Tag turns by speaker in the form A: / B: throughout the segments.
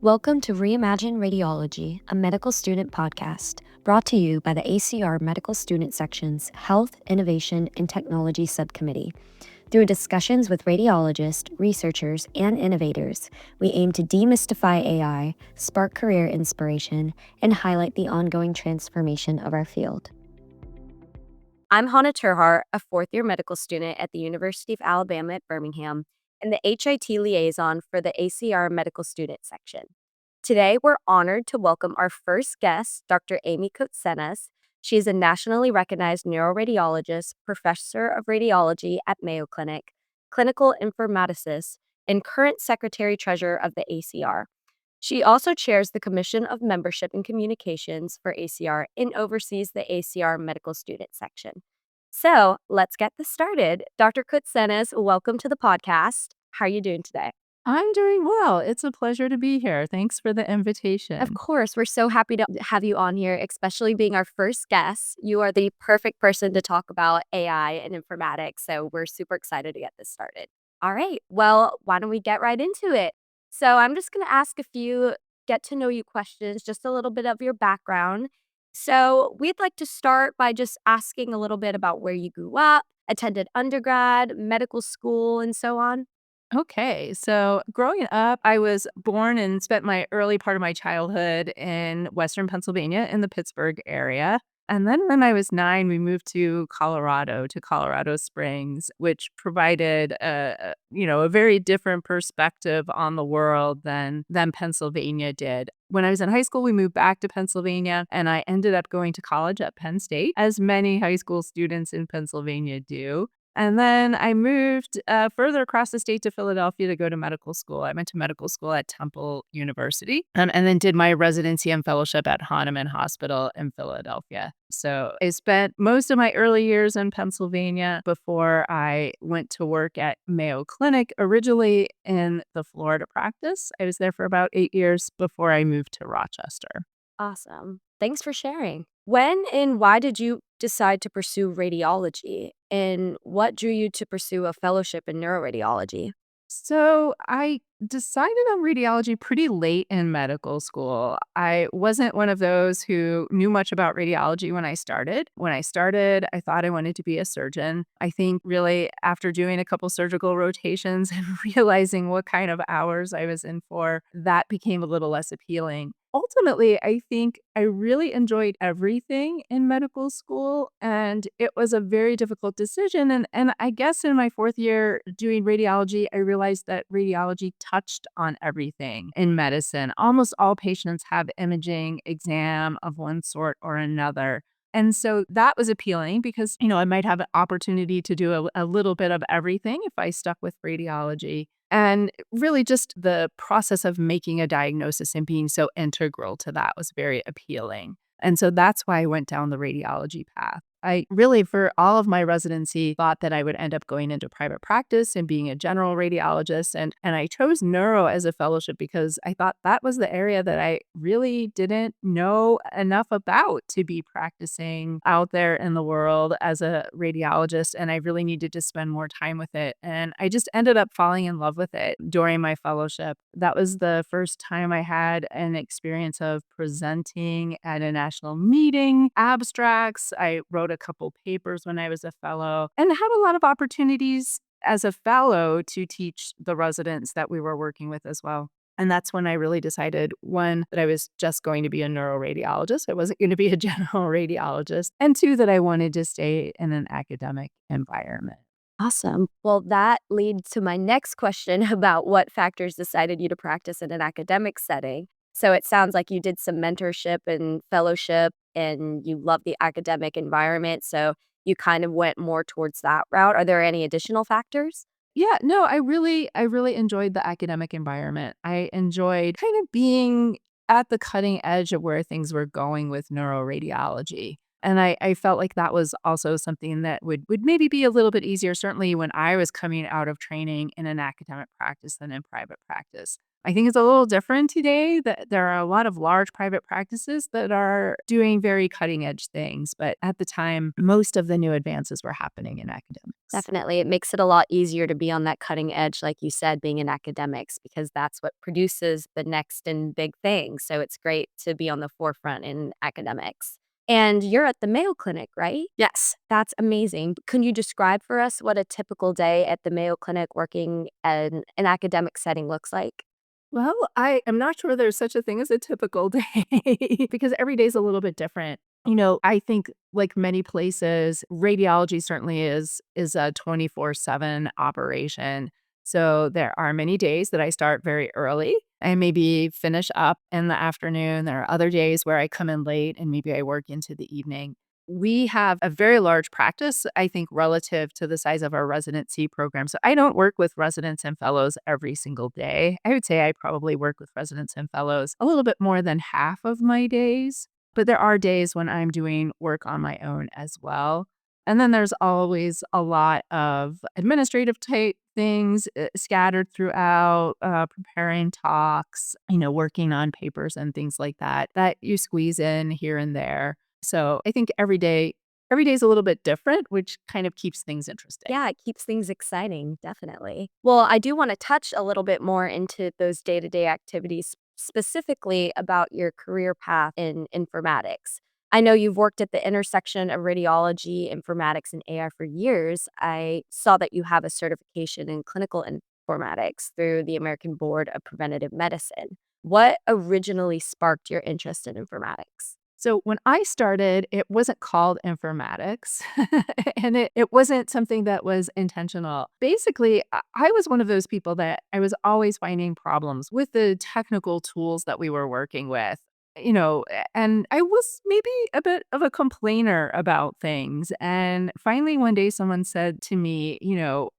A: Welcome to Reimagine Radiology, a medical student podcast brought to you by the ACR Medical Student Section's Health, Innovation, and Technology Subcommittee. Through discussions with radiologists, researchers, and innovators, we aim to demystify AI, spark career inspiration, and highlight the ongoing transformation of our field. I'm Hana Terhart, a fourth-year medical student at the University of Alabama at Birmingham, and the HIT liaison for the ACR Medical Student Section. Today, we're honored to welcome our first guest, Dr. Amy Kotsenas. She is a nationally recognized neuroradiologist, professor of radiology at Mayo Clinic, clinical informaticist, and current secretary-treasurer of the ACR. She also chairs the Commission of Membership and Communications for ACR and oversees the ACR Medical Student Section. So let's get this started. Dr. Kotsenas, welcome to the podcast. How are you doing today?
B: I'm doing well. It's a pleasure to be here. Thanks for the
A: Of
B: invitation.
A: course, we're so happy to have you on here, especially being our first guest. You are the perfect person to talk about AI and informatics, so we're super excited to get this started. All right, well, why don't we get right into it? So, I'm just going to ask a few get to know you questions, just a little bit of your background. So, we'd like to start by just asking a little bit about where you grew up, attended undergrad, medical school, and so on.
B: Okay, so growing up, I was born and spent my early part of my childhood in Western Pennsylvania in the Pittsburgh area. And then when I was 9, we moved to Colorado Springs, which provided a very different perspective on the world than Pennsylvania did. When I was in high school, we moved back to Pennsylvania, and I ended up going to college at Penn State, as many high school students in Pennsylvania do. And then I moved further across the state to Philadelphia to go to medical school. I went to medical school at Temple University and then did my residency and fellowship at Hahnemann Hospital in Philadelphia. So I spent most of my early years in Pennsylvania before I went to work at Mayo Clinic, originally in the Florida practice. I was there for about 8 years before I moved to Rochester.
A: Awesome. Thanks for sharing. When and why did you decide to pursue radiology? And what drew you to pursue a fellowship in neuroradiology?
B: So I decided on radiology pretty late in medical school. I wasn't one of those who knew much about radiology when I started. When I started, I thought I wanted to be a surgeon. I think really after doing a couple surgical rotations and realizing what kind of hours I was in for, that became a little less appealing. Ultimately, I think I really enjoyed everything in medical school, and it was a very difficult decision. And I guess in my fourth year doing radiology, I realized that radiology touched on everything in medicine. Almost all patients have imaging exam of one sort or another. And so that was appealing because, I might have an opportunity to do a little bit of everything if I stuck with radiology. And really, just the process of making a diagnosis and being so integral to that was very appealing. And so that's why I went down the radiology path. I really, for all of my residency, thought that I would end up going into private practice and being a general radiologist. And I chose neuro as a fellowship because I thought that was the area that I really didn't know enough about to be practicing out there in the world as a radiologist. And I really needed to spend more time with it. And I just ended up falling in love with it during my fellowship. That was the first time I had an experience of presenting at a national meeting, abstracts. I wrote a couple papers when I was a fellow and had a lot of opportunities as a fellow to teach the residents that we were working with as well. And that's when I really decided, one, that I was just going to be a neuroradiologist. I wasn't going to be a general radiologist. And two, that I wanted to stay in an academic environment.
A: Awesome. Well, that leads to my next question about what factors decided you to practice in an academic setting. So it sounds like you did some mentorship and fellowship and you love the academic environment. So you kind of went more towards that route. Are there any additional factors?
B: Yeah, no, I really enjoyed the academic environment. I enjoyed kind of being at the cutting edge of where things were going with neuroradiology. And I felt like that was also something that would maybe be a little bit easier, certainly when I was coming out of training in an academic practice than in private practice. I think it's a little different today that there are a lot of large private practices that are doing very cutting edge things. But at the time, most of the new advances were happening in academics.
A: Definitely. It makes it a lot easier to be on that cutting edge, like you said, being in academics, because that's what produces the next and big thing. So it's great to be on the forefront in academics. And you're at the Mayo Clinic, right?
B: Yes.
A: That's amazing. Can you describe for us what a typical day at the Mayo Clinic working in an academic setting looks like?
B: Well, I am not sure there's such a thing as a typical day because every day is a little bit different. I think like many places, radiology certainly is a 24/7 operation. So there are many days that I start very early and maybe finish up in the afternoon. There are other days where I come in late and maybe I work into the evening. We have a very large practice, I think, relative to the size of our residency program. So I don't work with residents and fellows every single day. I would say I probably work with residents and fellows a little bit more than half of my days. But there are days when I'm doing work on my own as well. And then there's always a lot of administrative type things scattered throughout, preparing talks, working on papers and things like that, that you squeeze in here and there. So I think every day is a little bit different, which kind of keeps things interesting.
A: Yeah, it keeps things exciting, definitely. Well, I do want to touch a little bit more into those day to day activities, specifically about your career path in informatics. I know you've worked at the intersection of radiology, informatics, and AI for years. I saw that you have a certification in clinical informatics through the American Board of Preventative Medicine. What originally sparked your interest in informatics?
B: So when I started, it wasn't called informatics and it wasn't something that was intentional. Basically, I was one of those people that I was always finding problems with the technical tools that we were working with. And I was maybe a bit of a complainer about things. And finally, one day, someone said to me,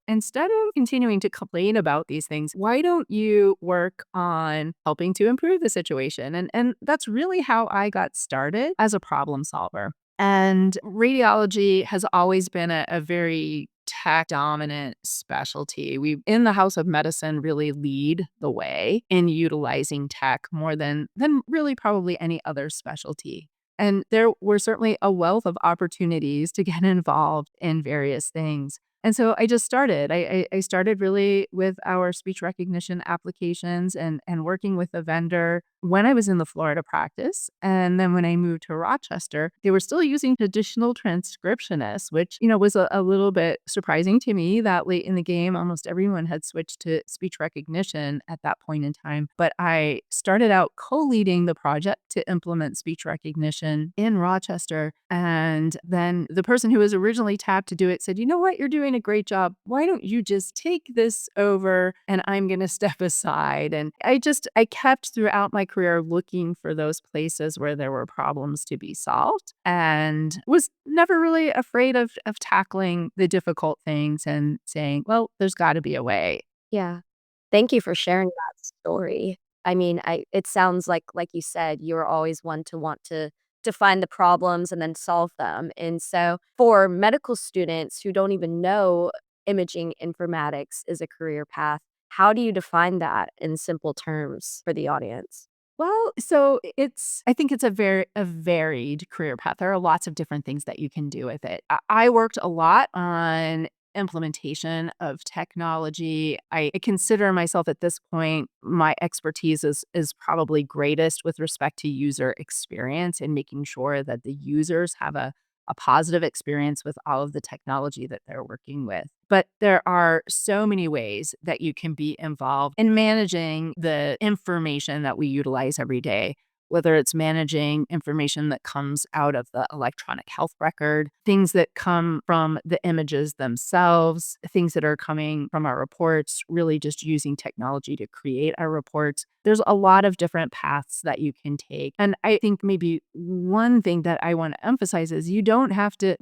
B: instead of continuing to complain about these things, why don't you work on helping to improve the situation? And that's really how I got started as a problem solver. And radiology has always been a very tech dominant specialty. We in the House of Medicine really lead the way in utilizing tech more than really probably any other specialty. And there were certainly a wealth of opportunities to get involved in various things. And so I just started. I started really with our speech recognition applications and working with a vendor when I was in the Florida practice. And then when I moved to Rochester, they were still using traditional transcriptionists, which, was a little bit surprising to me that late in the game, almost everyone had switched to speech recognition at that point in time. But I started out co-leading the project to implement speech recognition in Rochester. And then the person who was originally tapped to do it said, you know what, you're doing a great job. Why don't you just take this over and I'm going to step aside? And I kept throughout my career looking for those places where there were problems to be solved and was never really afraid of tackling the difficult things and saying, well, there's got to be a way.
A: Yeah. Thank you for sharing that story. I mean, it sounds like you said, you're always one to want to find the problems and then solve them. And so for medical students who don't even know imaging informatics is a career path, how do you define that in simple terms for the audience?
B: Well, I think it's a varied career path. There are lots of different things that you can do with it. I worked a lot on implementation of technology. I consider myself at this point, my expertise is probably greatest with respect to user experience and making sure that the users have a positive experience with all of the technology that they're working with. But there are so many ways that you can be involved in managing the information that we utilize every day, whether it's managing information that comes out of the electronic health record, things that come from the images themselves, things that are coming from our reports, really just using technology to create our reports. There's a lot of different paths that you can take. And I think maybe one thing that I want to emphasize is you don't have to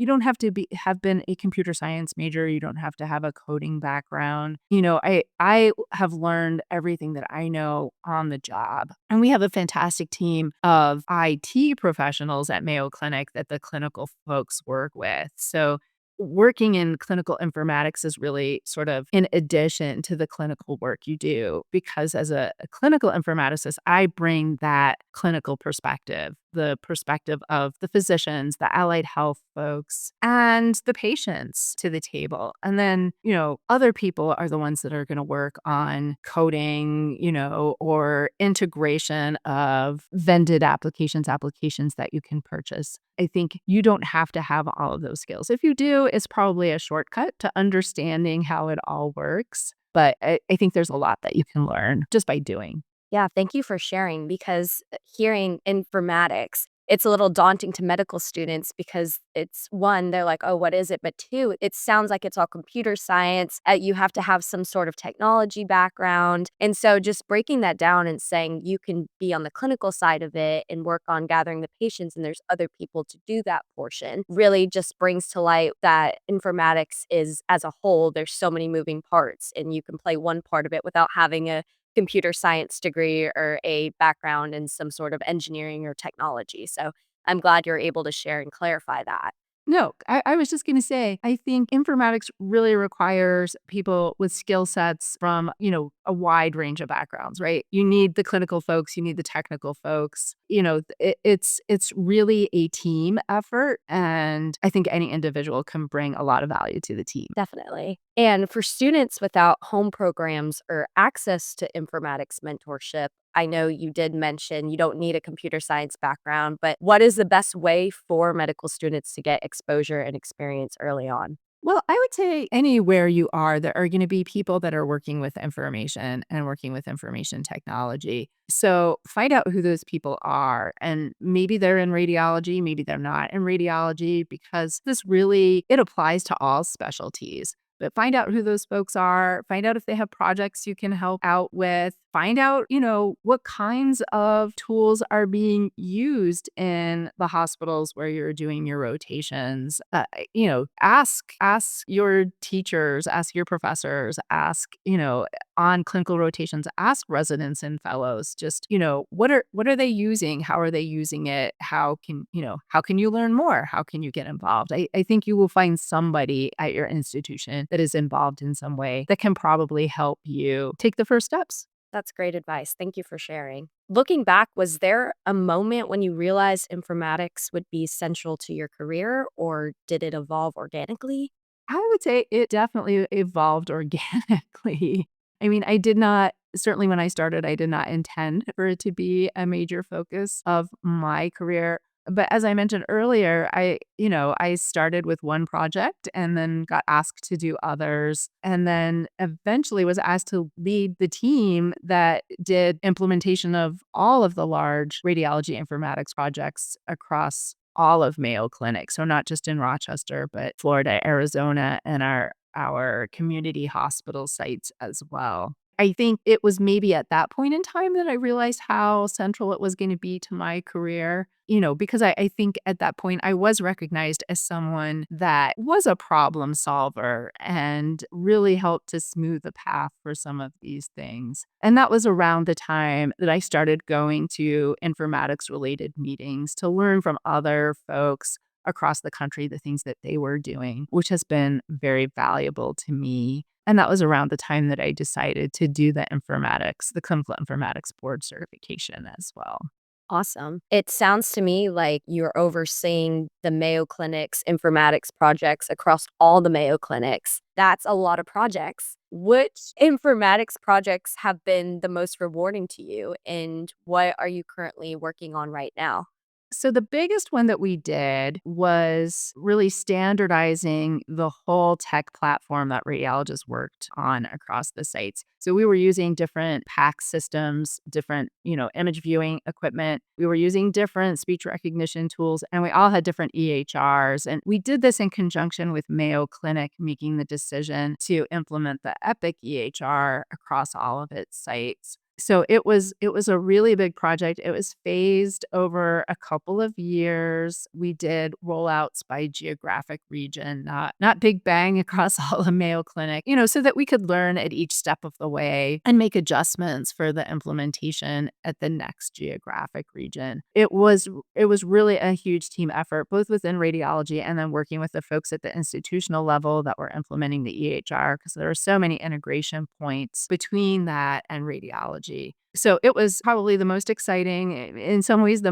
B: have been a computer science major, you don't have to have a coding background. I have learned everything that I know on the job. And we have a fantastic team of IT professionals at Mayo Clinic that the clinical folks work with. So working in clinical informatics is really sort of in addition to the clinical work you do, because as a clinical informaticist, I bring that clinical perspective, the perspective of the physicians, the allied health folks, and the patients to the table. And then, other people are the ones that are going to work on coding, or integration of vended applications that you can purchase. I think you don't have to have all of those skills. If you do, it's probably a shortcut to understanding how it all works. But I think there's a lot that you can learn just by doing.
A: Yeah, thank you for sharing because hearing informatics, it's a little daunting to medical students because it's one, they're like, oh, what is it? But two, it sounds like it's all computer science. You have to have some sort of technology background. And so just breaking that down and saying you can be on the clinical side of it and work on gathering the patients, and there's other people to do that portion, really just brings to light that informatics is as a whole, there's so many moving parts, and you can play one part of it without having a computer science degree or a background in some sort of engineering or technology. So I'm glad you're able to share and clarify that.
B: No, I was just going to say, I think informatics really requires people with skill sets from, a wide range of backgrounds, right? You need the clinical folks, you need the technical folks. It's really a team effort. And I think any individual can bring a lot of value to the team.
A: Definitely. And for students without home programs or access to informatics mentorship, I know you did mention you don't need a computer science background, but what is the best way for medical students to get exposure and experience early on?
B: Well, I would say anywhere you are, there are going to be people that are working with information and working with information technology. So find out who those people are. And maybe they're in radiology, maybe they're not in radiology, because it applies to all specialties. But find out who those folks are, find out if they have projects you can help out with, find out, what kinds of tools are being used in the hospitals where you're doing your rotations. Ask your teachers, ask your professors, ask, on clinical rotations, ask residents and fellows, just, what are they using? How are they using it? How can you learn more? How can you get involved? I think you will find somebody at your institution that is involved in some way that can probably help you take the first steps.
A: That's great advice. Thank you for sharing. Looking back, was there a moment when you realized informatics would be central to your career, or did it evolve organically?
B: I would say it definitely evolved organically. I mean, certainly when I started, I did not intend for it to be a major focus of my career. But as I mentioned earlier, I started with one project and then got asked to do others. And then eventually was asked to lead the team that did implementation of all of the large radiology informatics projects across all of Mayo Clinic. So not just in Rochester, but Florida, Arizona, and our community hospital sites as well. I think it was maybe at that point in time that I realized how central it was going to be to my career, because I think at that point I was recognized as someone that was a problem solver and really helped to smooth the path for some of these things. And that was around the time that I started going to informatics related meetings to learn from other folks across the country the things that they were doing, which has been very valuable to me. And that was around the time that I decided to do the clinical informatics board certification as well.
A: Awesome. It sounds to me like you're overseeing the Mayo Clinic's informatics projects across all the Mayo Clinics. That's a lot of projects. Which informatics projects have been the most rewarding to you, and what are you currently working on right now?
B: So the biggest one that we did was really standardizing the whole tech platform that radiologists worked on across the sites. So we were using different PAC systems, different, image viewing equipment. We were using different speech recognition tools, and we all had different EHRs. And we did this in conjunction with Mayo Clinic making the decision to implement the Epic EHR across all of its sites. So it was a really big project. It was phased over a couple of years. We did rollouts by geographic region, not big bang across all of Mayo Clinic, so that we could learn at each step of the way and make adjustments for the implementation at the next geographic region. It was really a huge team effort, both within radiology and then working with the folks at the institutional level that were implementing the EHR, because there are so many integration points between that and radiology. So it was probably the most exciting, in some ways the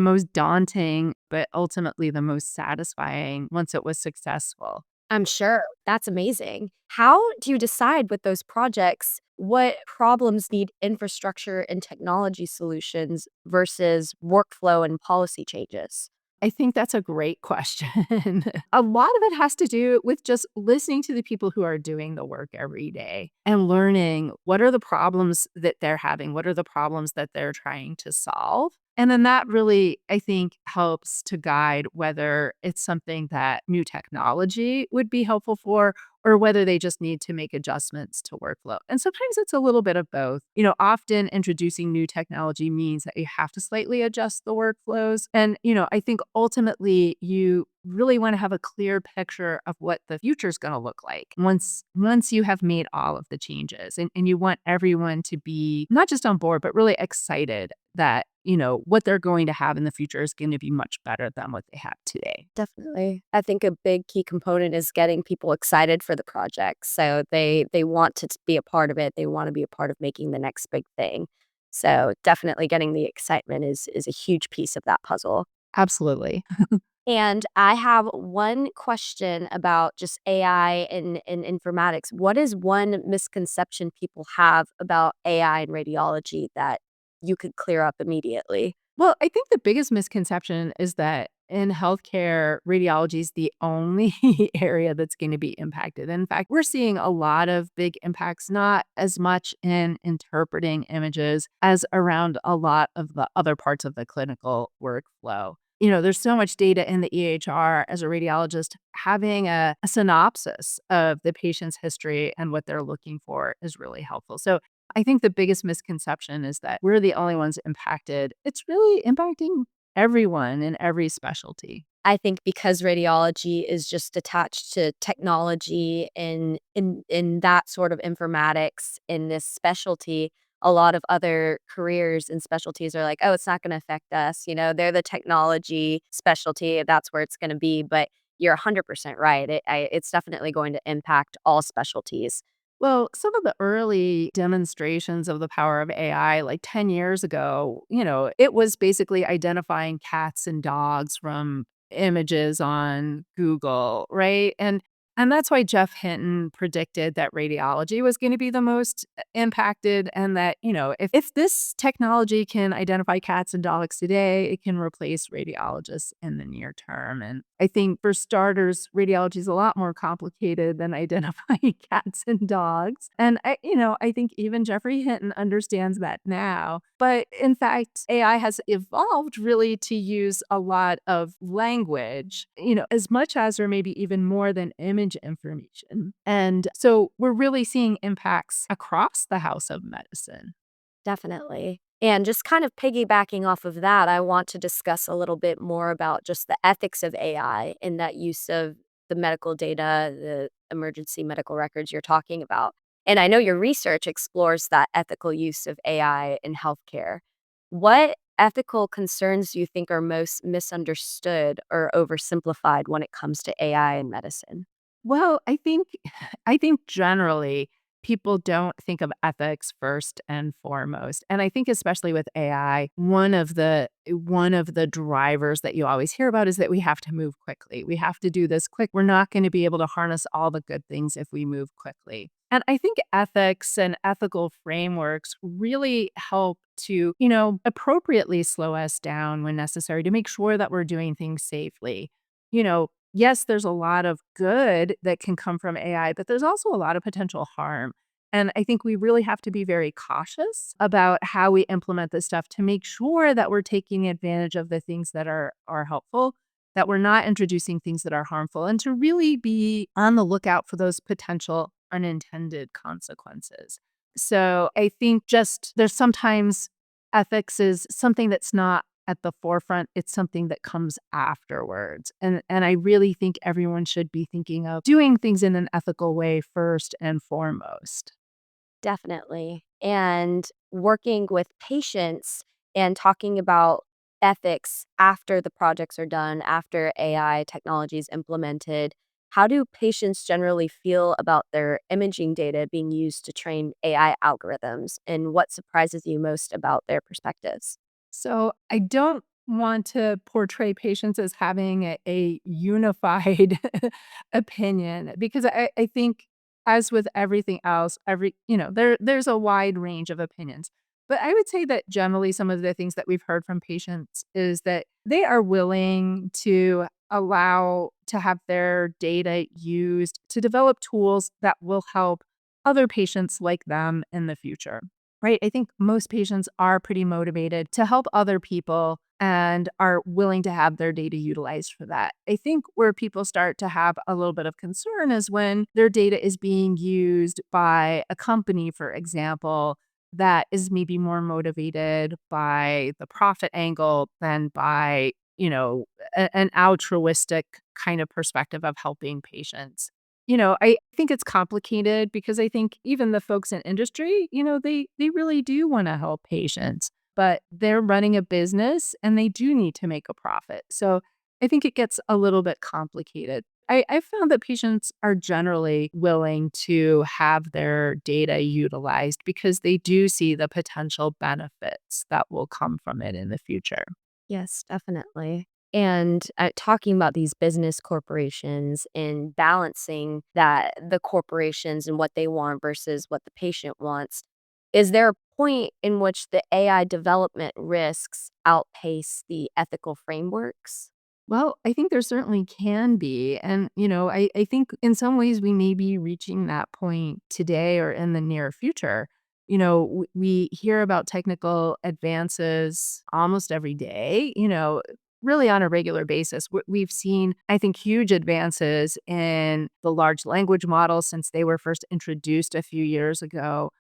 B: most daunting, but ultimately the most satisfying once it was successful.
A: I'm sure. That's amazing. How do you decide with those projects what problems need infrastructure and technology solutions versus workflow and policy changes?
B: I think that's a great question. A lot of it has to do with just listening to the people who are doing the work every day and learning what are the problems that they're having, what are the problems that they're trying to solve. And then that really, I think, helps to guide whether it's something that new technology would be helpful for or whether they just need to make adjustments to workflow. And sometimes it's a little bit of both. Often introducing new technology means that you have to slightly adjust the workflows. And, I think ultimately you really want to have a clear picture of what the future is going to look like once you have made all of the changes. And you want everyone to be not just on board, but really excited that, what they're going to have in the future is going to be much better than what they have today.
A: Definitely. I think a big key component is getting people excited for the project. So they want to be a part of it. They want to be a part of making the next big thing. So definitely getting the excitement is a huge piece of that puzzle.
B: Absolutely.
A: And I have one question about just AI and informatics. What is one misconception people have about AI and radiology that you could clear up immediately?
B: Well, I think the biggest misconception is that in healthcare, radiology is the only area that's going to be impacted. In fact, we're seeing a lot of big impacts, not as much in interpreting images as around a lot of the other parts of the clinical workflow. There's so much data in the EHR as a radiologist. Having a synopsis of the patient's history and what they're looking for is really helpful. So I think the biggest misconception is that we're the only ones impacted. It's really impacting everyone in every specialty.
A: I think because radiology is just attached to technology and in that sort of informatics in this specialty, a lot of other careers and specialties are like, "Oh, it's not gonna affect us," they're the technology specialty, that's where it's gonna be, but you're 100% right. It's definitely going to impact all specialties.
B: Well, some of the early demonstrations of the power of AI, like 10 years ago, it was basically identifying cats and dogs from images on Google, right? And that's why Jeff Hinton predicted that radiology was going to be the most impacted, and that, if this technology can identify cats and dogs today, it can replace radiologists in the near term. And I think for starters, radiology is a lot more complicated than identifying cats and dogs. And I think even Jeffrey Hinton understands that now. But in fact, AI has evolved really to use a lot of language, as much as or maybe even more than image information. And so we're really seeing impacts across the house of medicine.
A: Definitely. And just kind of piggybacking off of that, I want to discuss a little bit more about just the ethics of AI and that use of the medical data, the emergency medical records you're talking about. And I know your research explores that ethical use of AI in healthcare. What ethical concerns do you think are most misunderstood or oversimplified when it comes to AI in medicine?
B: Well, I think generally people don't think of ethics first and foremost. And I think especially with AI, one of the drivers that you always hear about is that we have to move quickly. We have to do this quick. We're not going to be able to harness all the good things if we move quickly. And I think ethics and ethical frameworks really help to, appropriately slow us down when necessary to make sure that we're doing things safely. Yes, there's a lot of good that can come from AI, but there's also a lot of potential harm. And I think we really have to be very cautious about how we implement this stuff to make sure that we're taking advantage of the things that are helpful, that we're not introducing things that are harmful, and to really be on the lookout for those potential unintended consequences. So I think just there's sometimes ethics is something that's not at the forefront. It's something that comes afterwards. And I really think everyone should be thinking of doing things in an ethical way first and foremost.
A: Definitely. And working with patients and talking about ethics after the projects are done, after AI technology is implemented. How do patients generally feel about their imaging data being used to train AI algorithms? And what surprises you most about their perspectives?
B: So I don't want to portray patients as having a unified opinion because I think as with everything else, there's a wide range of opinions. But I would say that generally some of the things that we've heard from patients is that they are willing to allow to have their data used to develop tools that will help other patients like them in the future. Right? I think most patients are pretty motivated to help other people and are willing to have their data utilized for that. I think where people start to have a little bit of concern is when their data is being used by a company, for example, that is maybe more motivated by the profit angle than by, an altruistic kind of perspective of helping patients. I think it's complicated because I think even the folks in industry, they really do wanna help patients, but they're running a business and they do need to make a profit. So, I think it gets a little bit complicated. I found that patients are generally willing to have their data utilized because they do see the potential benefits that will come from it in the future.
A: Yes, definitely. And talking about these business corporations and balancing that the corporations and what they want versus what the patient wants, is there a point in which the AI development risks outpace the ethical frameworks?
B: Well, I think there certainly can be. And, I think in some ways we may be reaching that point today or in the near future. We hear about technical advances almost every day, really on a regular basis. We've seen, I think, huge advances in the large language models since they were first introduced a few years ago.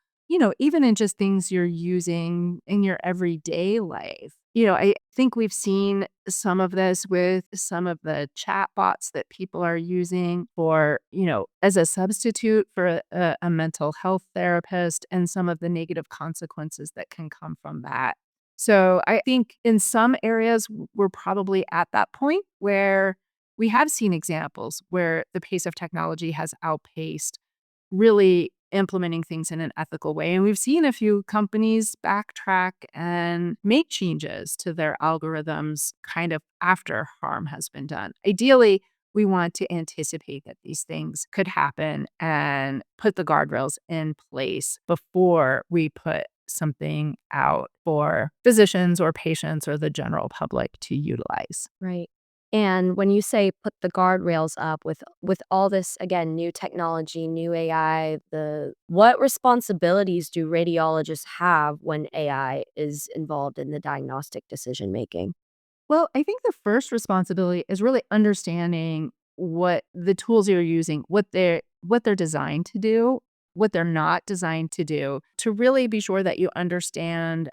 B: Even in just things you're using in your everyday life. I think we've seen some of this with some of the chat bots that people are using for, as a substitute for a mental health therapist and some of the negative consequences that can come from that. So I think in some areas, we're probably at that point where we have seen examples where the pace of technology has outpaced really implementing things in an ethical way. And we've seen a few companies backtrack and make changes to their algorithms kind of after harm has been done. Ideally, we want to anticipate that these things could happen and put the guardrails in place before we put something out for physicians or patients or the general public to utilize.
A: Right. And when you say put the guardrails up with all this again new technology, new AI, the what responsibilities do radiologists have when AI is involved in the diagnostic decision making?
B: Well, I think the first responsibility is really understanding what the tools you're using, what they're designed to do, what they're not designed to do, to really be sure that you understand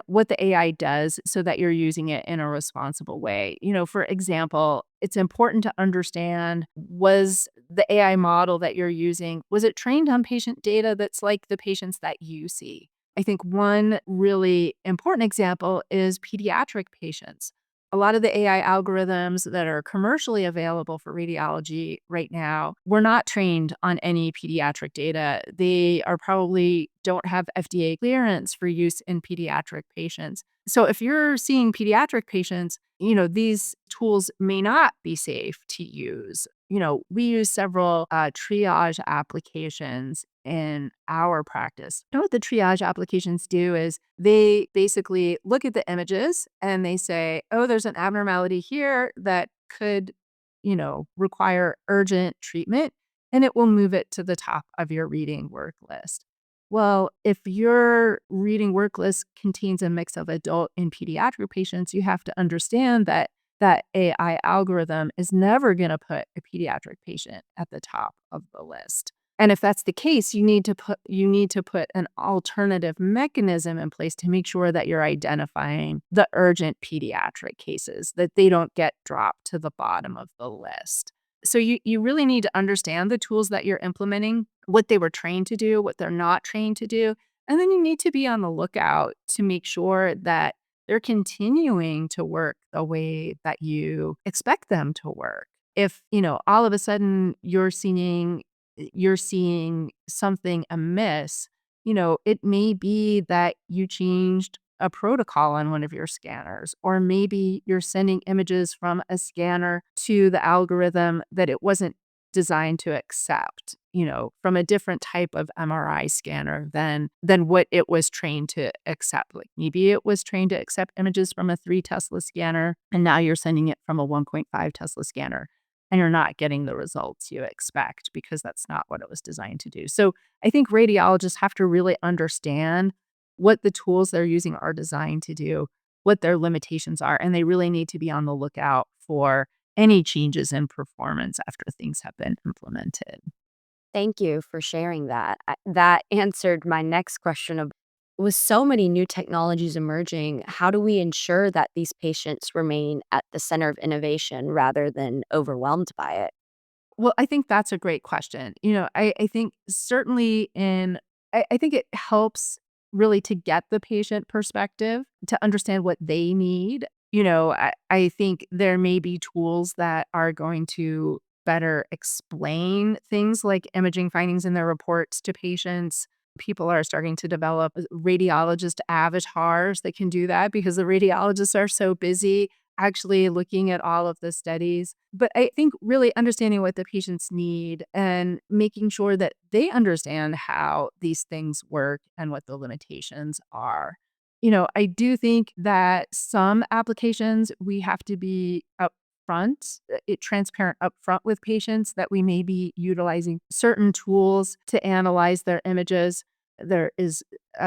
B: what the AI does so that you're using it in a responsible way. For example, it's important to understand, was the AI model that you're using, was it trained on patient data that's like the patients that you see? I think one really important example is pediatric patients. A lot of the AI algorithms that are commercially available for radiology right now were not trained on any pediatric data. They are probably don't have FDA clearance for use in pediatric patients. So if you're seeing pediatric patients, these tools may not be safe to use. We use several triage applications in our practice. What the triage applications do is they basically look at the images and they say, oh, there's an abnormality here that could, require urgent treatment, and it will move it to the top of your reading work list. Well, if your reading work list contains a mix of adult and pediatric patients, you have to understand that that AI algorithm is never going to put a pediatric patient at the top of the list. And if that's the case, you need to put an alternative mechanism in place to make sure that you're identifying the urgent pediatric cases, that they don't get dropped to the bottom of the list. So you really need to understand the tools that you're implementing, what they were trained to do, what they're not trained to do, and then you need to be on the lookout to make sure that they're continuing to work the way that you expect them to work. If, all of a sudden you're seeing something amiss, it may be that you changed a protocol on one of your scanners, or maybe you're sending images from a scanner to the algorithm that it wasn't designed to accept, from a different type of MRI scanner than what it was trained to accept. Like maybe it was trained to accept images from a 3 Tesla scanner, and now you're sending it from a 1.5 Tesla scanner and you're not getting the results you expect because that's not what it was designed to do. So I think radiologists have to really understand what the tools they're using are designed to do, what their limitations are, and they really need to be on the lookout for any changes in performance after things have been implemented.
A: Thank you for sharing that. That answered my next question of, with so many new technologies emerging, how do we ensure that these patients remain at the center of innovation rather than overwhelmed by it?
B: Well, I think that's a great question. I think certainly I think it helps really to get the patient perspective to understand what they need. I think there may be tools that are going to better explain things like imaging findings in their reports to patients. People are starting to develop radiologist avatars that can do that because the radiologists are so busy actually looking at all of the studies. But I think really understanding what the patients need and making sure that they understand how these things work and what the limitations are. I do think that some applications we have to be upfront, transparent upfront with patients that we may be utilizing certain tools to analyze their images. There is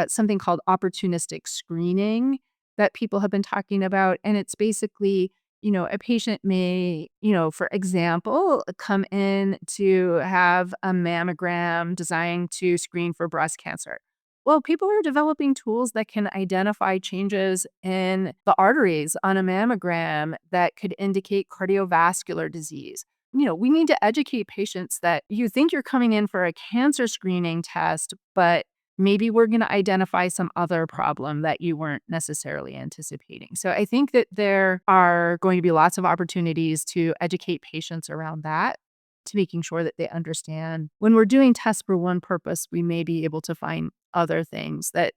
B: something called opportunistic screening that people have been talking about. And it's basically, a patient may, for example, come in to have a mammogram designed to screen for breast cancer. Well, people are developing tools that can identify changes in the arteries on a mammogram that could indicate cardiovascular disease. We need to educate patients that you think you're coming in for a cancer screening test, but maybe we're going to identify some other problem that you weren't necessarily anticipating. So I think that there are going to be lots of opportunities to educate patients around that, to making sure that they understand when we're doing tests for one purpose, we may be able to find other things that,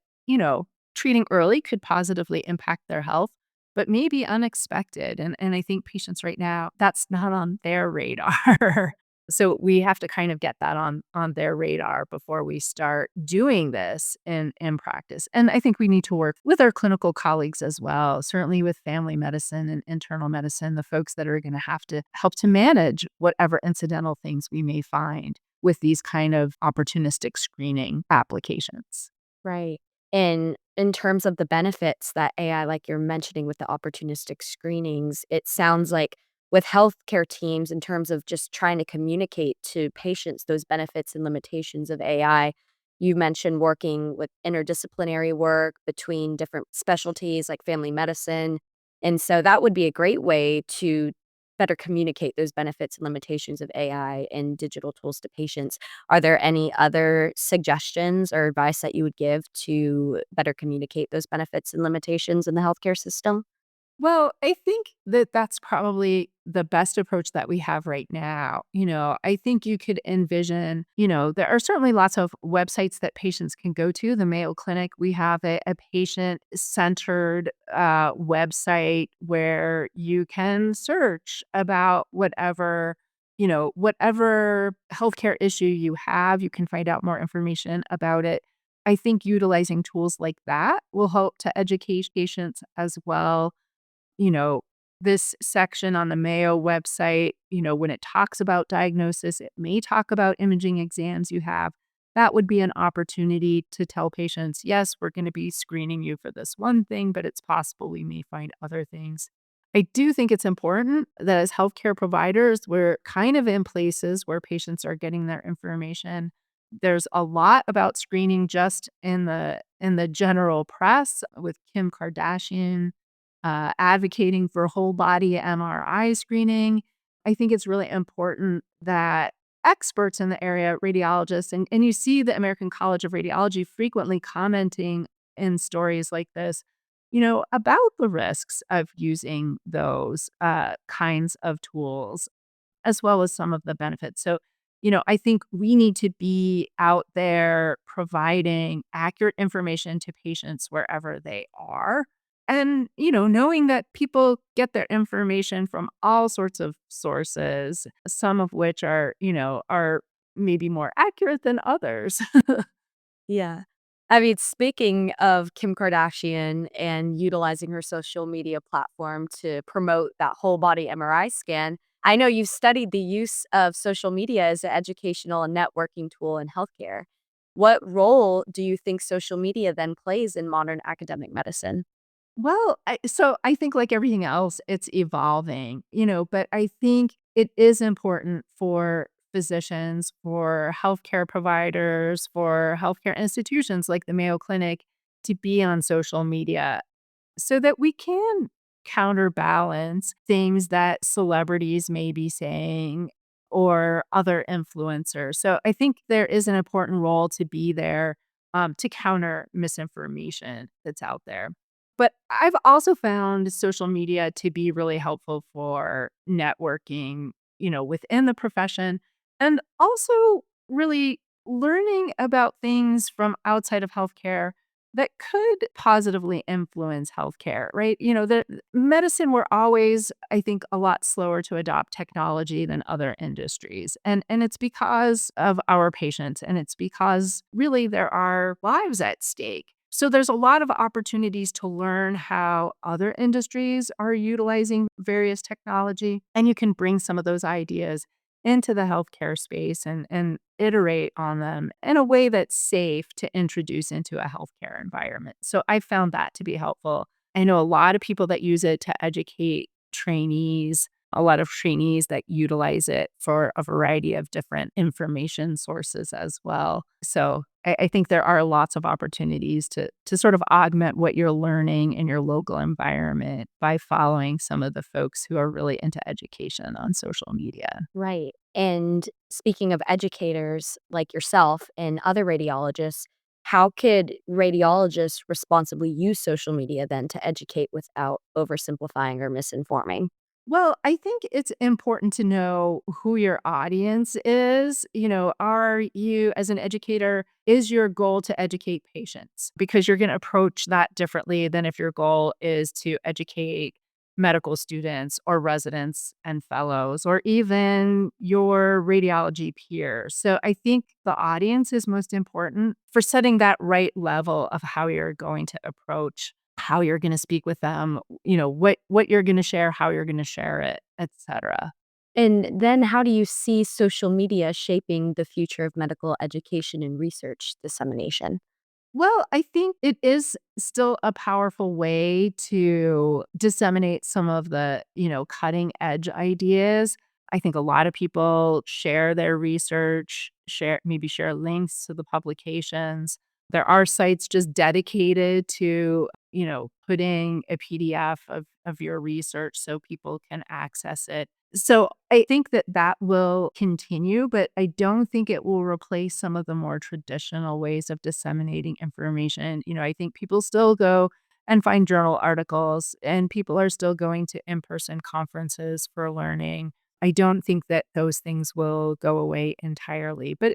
B: treating early could positively impact their health, but maybe unexpected. And I think patients right now, that's not on their radar. So we have to kind of get that on their radar before we start doing this in practice. And I think we need to work with our clinical colleagues as well, certainly with family medicine and internal medicine, the folks that are going to have to help to manage whatever incidental things we may find with these kind of opportunistic screening applications.
A: Right. And in terms of the benefits that AI, like you're mentioning with the opportunistic screenings, it sounds like with healthcare teams, in terms of just trying to communicate to patients those benefits and limitations of AI, you mentioned working with interdisciplinary work between different specialties like family medicine. And so that would be a great way to better communicate those benefits and limitations of AI and digital tools to patients. Are there any other suggestions or advice that you would give to better communicate those benefits and limitations in the healthcare system?
B: Well, I think that that's probably the best approach that we have right now. I think you could envision, there are certainly lots of websites that patients can go to. The Mayo Clinic, we have a patient centered website where you can search about whatever healthcare issue you have, you can find out more information about it. I think utilizing tools like that will help to educate patients as well. you know, this section on the Mayo website, when it talks about diagnosis, it may talk about imaging exams you have. That would be an opportunity to tell patients, yes, we're going to be screening you for this one thing, but it's possible we may find other things. I do think it's important that as healthcare providers, we're kind of in places where patients are getting their information. There's a lot about screening just in the general press with Kim Kardashian advocating for whole body MRI screening. I think it's really important that experts in the area, radiologists, and you see the American College of Radiology frequently commenting in stories like this, about the risks of using those kinds of tools as well as some of the benefits. So, I think we need to be out there providing accurate information to patients wherever they are. And, knowing that people get their information from all sorts of sources, some of which are maybe more accurate than others.
C: Yeah. I mean, speaking of Kim Kardashian and utilizing her social media platform to promote that whole body MRI scan, I know you've studied the use of social media as an educational and networking tool in healthcare. What role do you think social media then plays in modern academic medicine?
B: Well, I think like everything else, it's evolving, but I think it is important for physicians, for healthcare providers, for healthcare institutions like the Mayo Clinic to be on social media so that we can counterbalance things that celebrities may be saying or other influencers. So I think there is an important role to be there to counter misinformation that's out there. But I've also found social media to be really helpful for networking, within the profession and also really learning about things from outside of healthcare that could positively influence healthcare, right? The medicine, we're always, I think, a lot slower to adopt technology than other industries. And it's because of our patients, and it's because really there are lives at stake. So there's a lot of opportunities to learn how other industries are utilizing various technology, and you can bring some of those ideas into the healthcare space and iterate on them in a way that's safe to introduce into a healthcare environment. So I found that to be helpful. I know a lot of people that use it to educate trainees, a lot of trainees that utilize it for a variety of different information sources as well. So I think there are lots of opportunities to sort of augment what you're learning in your local environment by following some of the folks who are really into education on social media.
C: Right. And speaking of educators like yourself and other radiologists, how could radiologists responsibly use social media then to educate without oversimplifying or misinforming?
B: Well, I think it's important to know who your audience is. Are you, as an educator, is your goal to educate patients? Because you're going to approach that differently than if your goal is to educate medical students or residents and fellows, or even your radiology peers. So I think the audience is most important for setting that right level of how you're going to approach how you're gonna speak with them, what you're gonna share, how you're gonna share it, etcetera.
C: And then how do you see social media shaping the future of medical education and research dissemination?
B: Well, I think it is still a powerful way to disseminate some of the, cutting edge ideas. I think a lot of people share their research, share links to the publications. There are sites just dedicated to, putting a PDF of your research so people can access it. So I think that that will continue, but I don't think it will replace some of the more traditional ways of disseminating information. I think people still go and find journal articles, and people are still going to in-person conferences for learning. I don't think that those things will go away entirely, but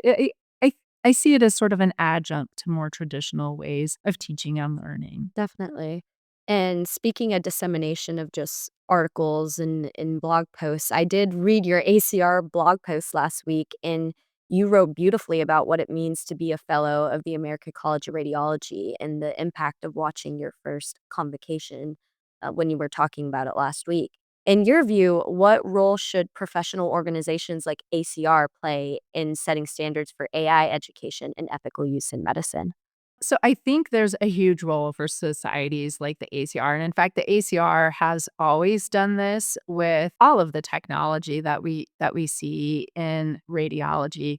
B: I see it as sort of an adjunct to more traditional ways of teaching and learning.
C: Definitely. And speaking of dissemination of just articles and blog posts, I did read your ACR blog post last week, and you wrote beautifully about what it means to be a fellow of the American College of Radiology and the impact of watching your first convocation when you were talking about it last week. In your view, what role should professional organizations like ACR play in setting standards for AI education and ethical use in medicine?
B: So I think there's a huge role for societies like the ACR. And in fact, the ACR has always done this with all of the technology that we see in radiology.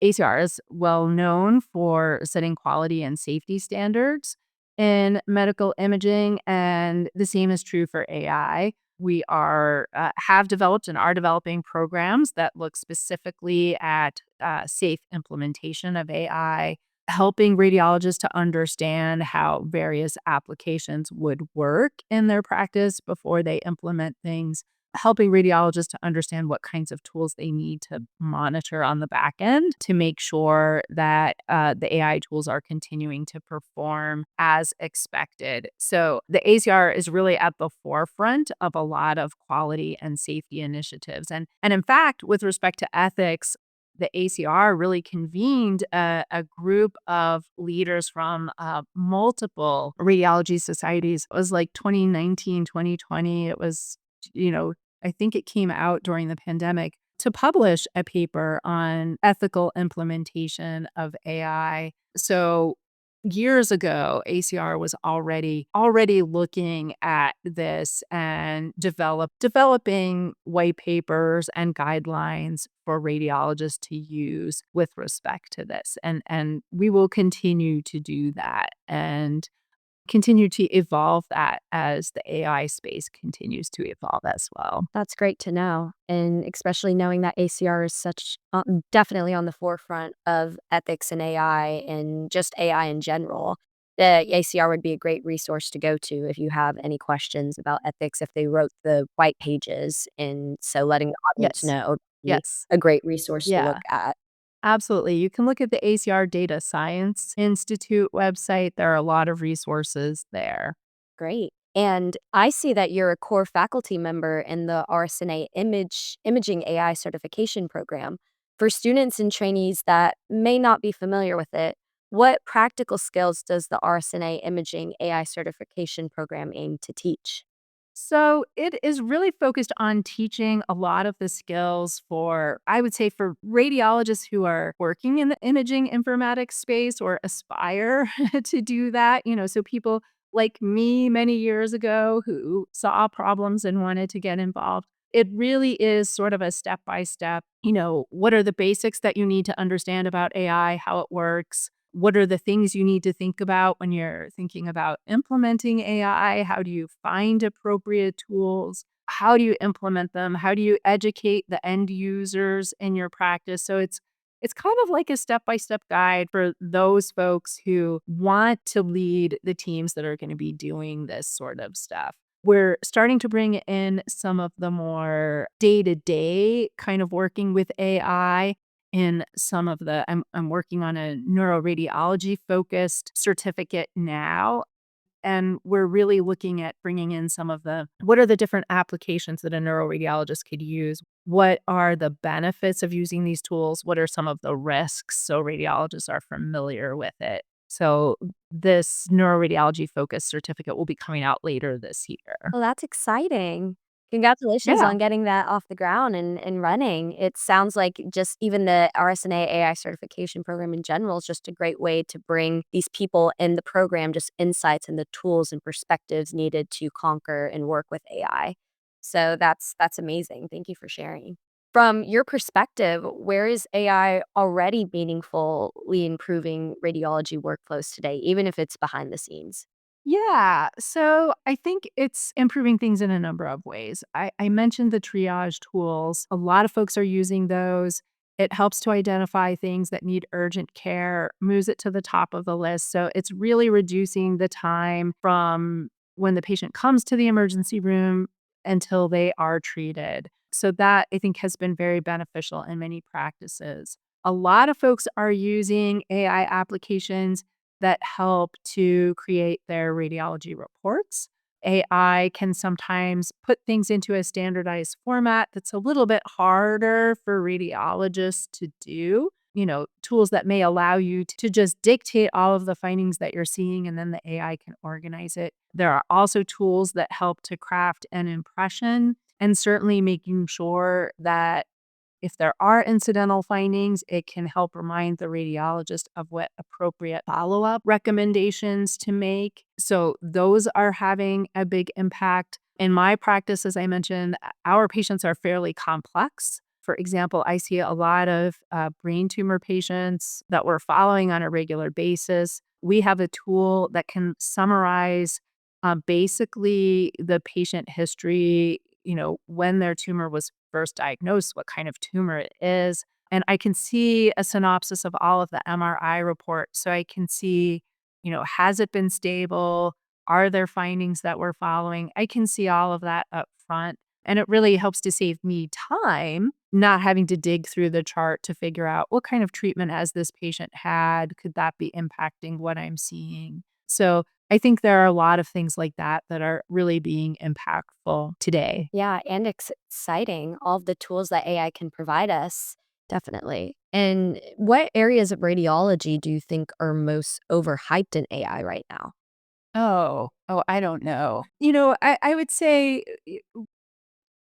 B: ACR is well known for setting quality and safety standards in medical imaging, and the same is true for AI. We have developed and are developing programs that look specifically at safe implementation of AI, helping radiologists to understand how various applications would work in their practice before they implement things, helping radiologists to understand what kinds of tools they need to monitor on the back end to make sure that the AI tools are continuing to perform as expected. So the ACR is really at the forefront of a lot of quality and safety initiatives. And in fact, with respect to ethics, the ACR really convened a group of leaders from multiple radiology societies. It was like 2019, 2020. It was, I think it came out during the pandemic to publish a paper on ethical implementation of AI. So years ago, ACR was already looking at this and developing white papers and guidelines for radiologists to use with respect to this. And we will continue to do that and continue to evolve that as the AI space continues to evolve as well.
C: That's great to know, and especially knowing that ACR is such definitely on the forefront of ethics and AI and just AI in general. The ACR would be a great resource to go to if you have any questions about ethics, if they wrote the white pages, and so letting the audience
B: Yes.
C: know would be
B: Yes.
C: a great resource to look
B: Yeah.
C: at.
B: Absolutely. You can look at the ACR Data Science Institute website. There are a lot of resources there.
C: Great. And I see that you're a core faculty member in the RSNA Imaging AI certification program. For students and trainees that may not be familiar with it, what practical skills does the RSNA Imaging AI certification program aim to teach?
B: So it is really focused on teaching a lot of the skills for, I would say, for radiologists who are working in the imaging informatics space or aspire to do that. So people like me many years ago who saw problems and wanted to get involved. It really is sort of a step by step, what are the basics that you need to understand about AI, how it works? What are the things you need to think about when you're thinking about implementing AI? How do you find appropriate tools? How do you implement them? How do you educate the end users in your practice? So it's kind of like a step-by-step guide for those folks who want to lead the teams that are going to be doing this sort of stuff. We're starting to bring in some of the more day-to-day kind of working with AI in some of the I'm working on a neuroradiology focused certificate now, and we're really looking at bringing in some of the what are the different applications that a neuroradiologist could use? What are the benefits of using these tools? What are some of the risks so radiologists are familiar with it? So this neuroradiology focused certificate will be coming out later this year.
C: Well, that's exciting. Congratulations
B: Yeah.
C: on getting that off the ground and running. It sounds like just even the RSNA AI certification program in general is just a great way to bring these people in the program just insights and the tools and perspectives needed to conquer and work with AI. So that's amazing. Thank you for sharing. From your perspective, where is AI already meaningfully improving radiology workflows today, even if it's behind the scenes?
B: Yeah. So I think it's improving things in a number of ways. I mentioned the triage tools. A lot of folks are using those. It helps to identify things that need urgent care, moves it to the top of the list. So it's really reducing the time from when the patient comes to the emergency room until they are treated. So that I think has been very beneficial in many practices. A lot of folks are using AI applications that help to create their radiology reports. AI can sometimes put things into a standardized format that's a little bit harder for radiologists to do. Tools that may allow you to just dictate all of the findings that you're seeing and then the AI can organize it. There are also tools that help to craft an impression and certainly making sure that if there are incidental findings, it can help remind the radiologist of what appropriate follow up recommendations to make. So, those are having a big impact. In my practice, as I mentioned, our patients are fairly complex. For example, I see a lot of brain tumor patients that we're following on a regular basis. We have a tool that can summarize basically the patient history, when their tumor was first diagnosed, what kind of tumor it is. And I can see a synopsis of all of the MRI reports. So I can see, has it been stable? Are there findings that we're following? I can see all of that up front. And it really helps to save me time, not having to dig through the chart to figure out what kind of treatment has this patient had? Could that be impacting what I'm seeing? So I think there are a lot of things like that that are really being impactful today.
C: Yeah, and exciting, all of the tools that AI can provide us, definitely. And what areas of radiology do you think are most overhyped in AI right now?
B: Oh, I don't know. I would say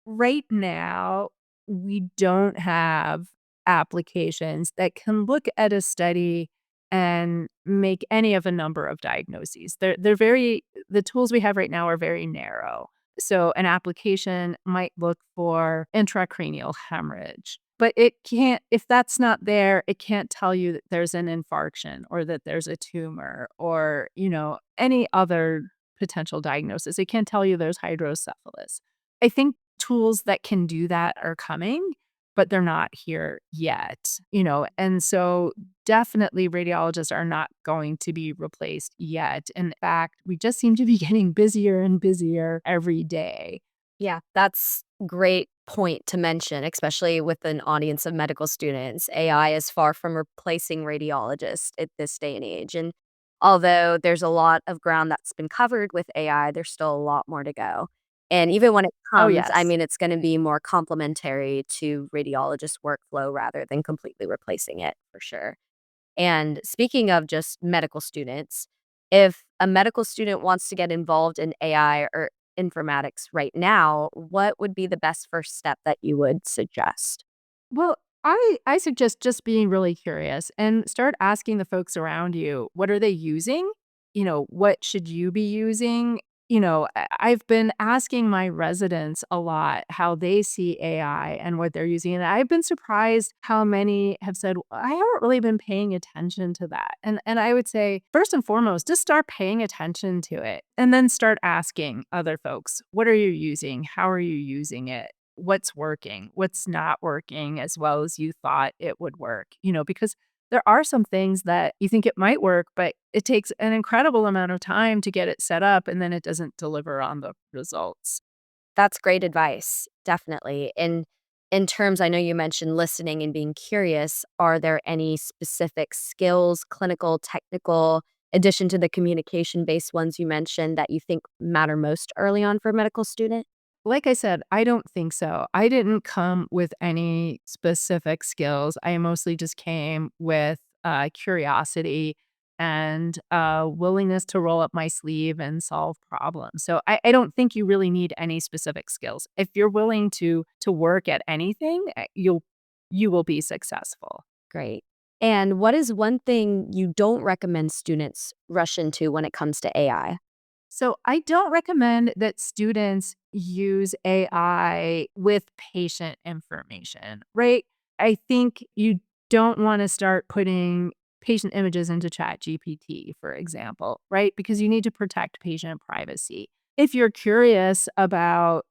B: right now, we don't have applications that can look at a study and make any of a number of diagnoses. The tools we have right now are very narrow. So an application might look for intracranial hemorrhage, but it can't, if that's not there, it can't tell you that there's an infarction or that there's a tumor or, any other potential diagnosis. It can't tell you there's hydrocephalus. I think tools that can do that are coming, but they're not here yet. And so definitely radiologists are not going to be replaced yet. In fact, we just seem to be getting busier and busier every day.
C: Yeah, that's great point to mention, especially with an audience of medical students. AI is far from replacing radiologists at this day and age. And although there's a lot of ground that's been covered with AI, there's still a lot more to go. And even when it
B: Oh,
C: comes, I
B: yes.
C: mean, it's going to be more complementary to radiologist workflow rather than completely replacing it for sure. And speaking of just medical students, if a medical student wants to get involved in AI or informatics right now, what would be the best first step that you would suggest?
B: Well, I suggest just being really curious and start asking the folks around you, what are they using? What should you be using? I've been asking my residents a lot how they see AI and what they're using. And I've been surprised how many have said, "Well, I haven't really been paying attention to that." And I would say, first and foremost, just start paying attention to it and then start asking other folks, what are you using? How are you using it? What's working, what's not working as well as you thought it would work, because there are some things that you think it might work, but it takes an incredible amount of time to get it set up and then it doesn't deliver on the results.
C: That's great advice, definitely. And in terms, I know you mentioned listening and being curious. Are there any specific skills, clinical, technical, addition to the communication based ones you mentioned that you think matter most early on for a medical student?
B: Like I said, I don't think so. I didn't come with any specific skills. I mostly just came with curiosity and willingness to roll up my sleeve and solve problems. So I don't think you really need any specific skills. If you're willing to work at anything, you will be successful.
C: Great. And what is one thing you don't recommend students rush into when it comes to AI?
B: So I don't recommend that students use AI with patient information, right? I think you don't want to start putting patient images into Chat GPT, for example, right? Because you need to protect patient privacy. If you're curious about,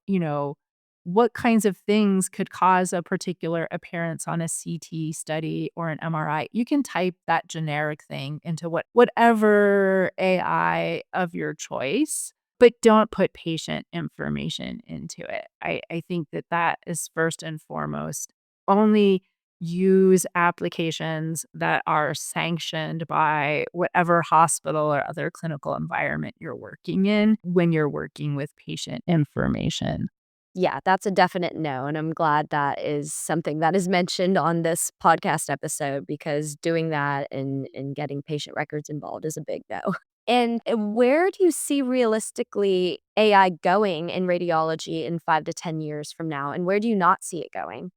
B: what kinds of things could cause a particular appearance on a CT study or an MRI, you can type that generic thing into whatever AI of your choice, but don't put patient information into it. I think that is first and foremost. Only use applications that are sanctioned by whatever hospital or other clinical environment you're working in when you're working with patient information.
C: Yeah, that's a definite no, and I'm glad that is something that is mentioned on this podcast episode because doing that and getting patient records involved is a big no. And where do you see realistically AI going in radiology in 5 to 10 years from now, and where do you not see it going?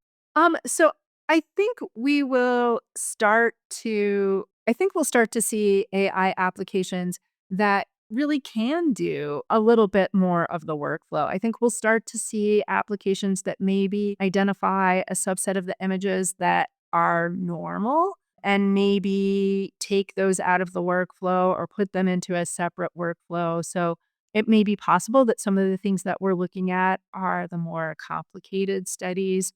B: So I think we'll start to see AI applications that really can do a little bit more of the workflow. I think we'll start to see applications that maybe identify a subset of the images that are normal and maybe take those out of the workflow or put them into a separate workflow. So it may be possible that some of the things that we're looking at are the more complicated studies.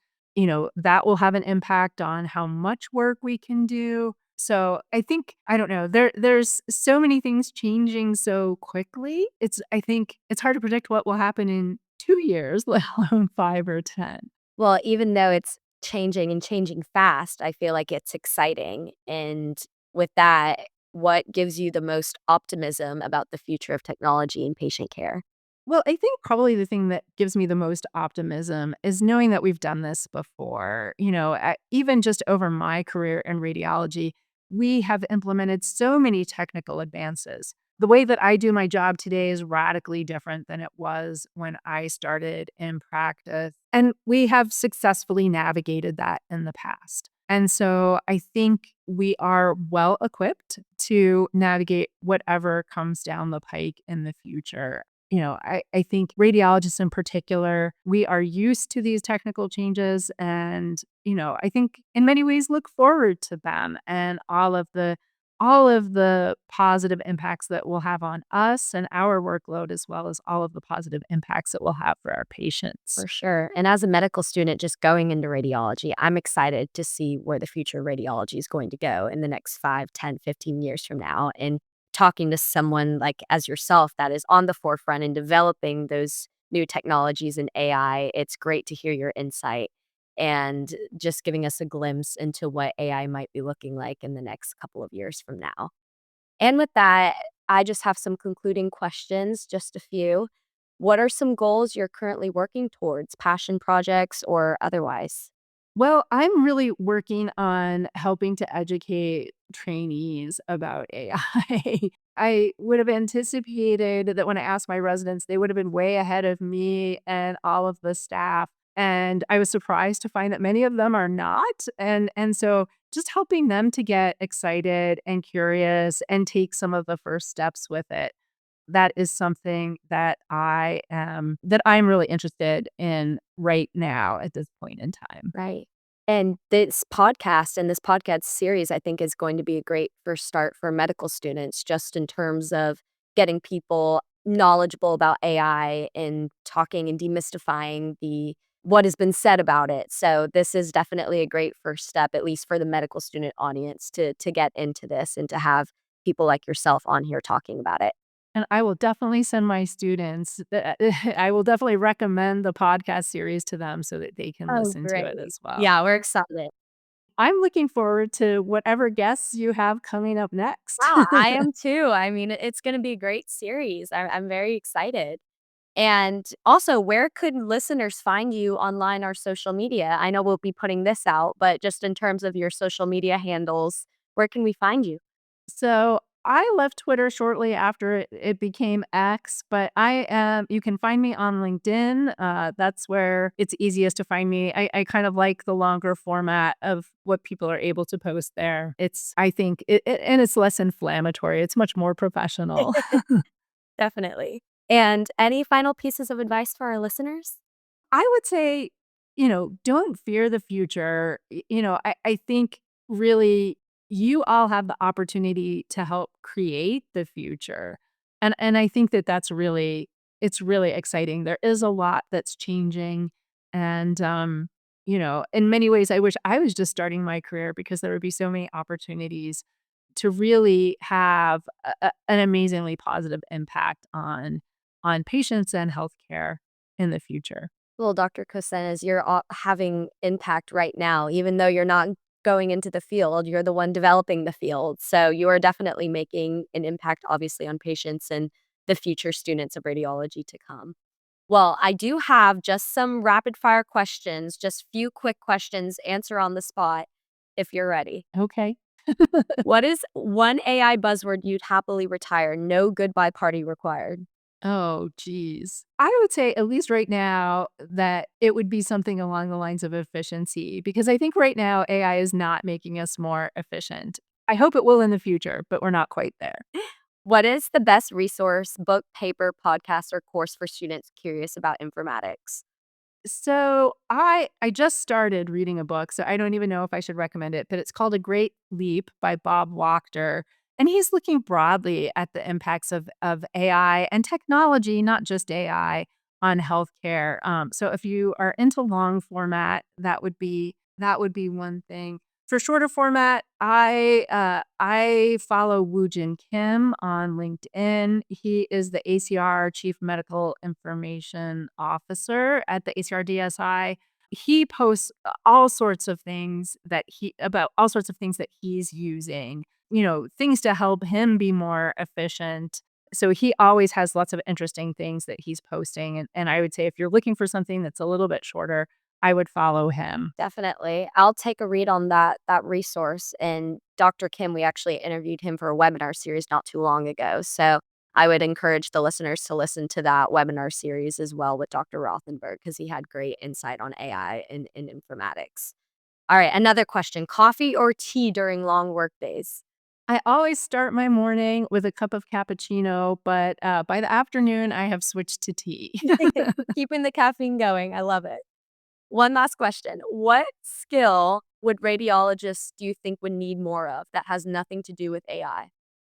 B: That will have an impact on how much work we can do. So I think, I don't know, there's so many things changing so quickly. I think it's hard to predict what will happen in 2 years, let alone 5 or 10.
C: Well, even though it's changing and changing fast, I feel like it's exciting. And with that, what gives you the most optimism about the future of technology in patient care?
B: Well, I think probably the thing that gives me the most optimism is knowing that we've done this before. Even just over my career in radiology, we have implemented so many technical advances. The way that I do my job today is radically different than it was when I started in practice. And we have successfully navigated that in the past. And so I think we are well equipped to navigate whatever comes down the pike in the future. I think radiologists in particular, we are used to these technical changes and, I think in many ways look forward to them and all of the positive impacts that will have on us and our workload, as well as all of the positive impacts it will have for our patients.
C: For sure. And as a medical student just going into radiology, I'm excited to see where the future of radiology is going to go in the next 5, 10, 15 years from now. And talking to someone like as yourself that is on the forefront in developing those new technologies and AI, it's great to hear your insight and just giving us a glimpse into what AI might be looking like in the next couple of years from now. And with that, I just have some concluding questions, just a few. What are some goals you're currently working towards, passion projects or otherwise?
B: Well, I'm really working on helping to educate trainees about AI. I would have anticipated that when I asked my residents, they would have been way ahead of me and all of the staff. And I was surprised to find that many of them are not. And so just helping them to get excited and curious and take some of the first steps with it. That is something that I'm really interested in right now at this point in time.
C: Right. And this podcast series, I think, is going to be a great first start for medical students, just in terms of getting people knowledgeable about AI and talking and demystifying the what has been said about it. So this is definitely a great first step, at least for the medical student audience, to get into this and to have people like yourself on here talking about it.
B: And I will definitely send my students I will definitely recommend the podcast series to them so that they can
C: Oh,
B: listen to
C: great.
B: it as well.
C: Yeah, we're excited.
B: I'm looking forward to whatever guests you have coming up next.
C: Wow, I am too. I mean, it's gonna be a great series. I'm very excited. And also, where could listeners find you online or social media? I know we'll be putting this out, but just in terms of your social media handles, where can we find you?
B: So I left Twitter shortly after it became X, but you can find me on LinkedIn. That's where it's easiest to find me. I kind of like the longer format of what people are able to post there. I think, and it's less inflammatory. It's much more professional.
C: Definitely. And any final pieces of advice for our listeners?
B: I would say, don't fear the future. I think really you all have the opportunity to help create the future. And I think that it's really exciting. There is a lot that's changing. And, in many ways, I wish I was just starting my career because there would be so many opportunities to really have an amazingly positive impact on patients and healthcare in the future.
C: Well, Dr. Kotsenas, you're having impact right now, even though you're not going into the field, you're the one developing the field. So you are definitely making an impact, obviously, on patients and the future students of radiology to come. Well, I do have just some rapid fire questions, just few quick questions, answer on the spot if you're ready.
B: Okay.
C: What is one AI buzzword you'd happily retire? No goodbye party required.
B: Oh, geez. I would say, at least right now, that it would be something along the lines of efficiency, because I think right now AI is not making us more efficient. I hope it will in the future, but we're not quite there.
C: What is the best resource, book, paper, podcast, or course for students curious about informatics?
B: So I just started reading a book, so I don't even know if I should recommend it, but it's called A Great Leap by Bob Wachter. And he's looking broadly at the impacts of AI and technology, not just AI, on healthcare. So if you are into long format, that would be one thing. For shorter format, I follow Woojin Kim on LinkedIn. He is the ACR Chief Medical Information Officer at the ACR DSI. He posts all sorts of things about all sorts of things that he's using, things to help him be more efficient. So he always has lots of interesting things that he's posting. And I would say if you're looking for something that's a little bit shorter, I would follow him.
C: Definitely. I'll take a read on that resource. And Dr. Kim, we actually interviewed him for a webinar series not too long ago. So I would encourage the listeners to listen to that webinar series as well with Dr. Rothenberg because he had great insight on AI and informatics. All right, another question. Coffee or tea during long work days?
B: I always start my morning with a cup of cappuccino, but by the afternoon, I have switched to tea.
C: Keeping the caffeine going. I love it. One last question. What skill would radiologists do you think would need more of that has nothing to do with AI?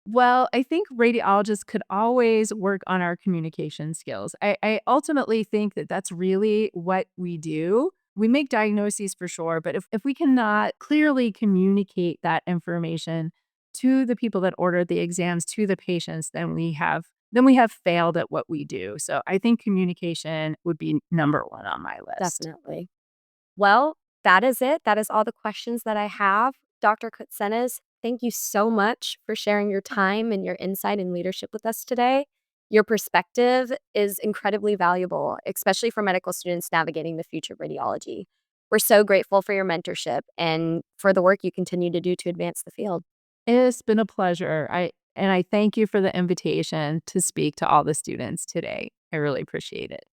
B: Well, I think radiologists could always work on our communication skills. I ultimately think that that's really what we do. We make diagnoses for sure, but if we cannot clearly communicate that information to the people that ordered the exams, to the patients, then we have failed at what we do. So I think communication would be number one on my list.
C: Definitely. Well, that is it. That is all the questions that I have. Dr. Kotsenas, thank you so much for sharing your time and your insight and leadership with us today. Your perspective is incredibly valuable, especially for medical students navigating the future of radiology. We're so grateful for your mentorship and for the work you continue to do to advance the field.
B: It's been a pleasure. I thank you for the invitation to speak to all the students today. I really appreciate it.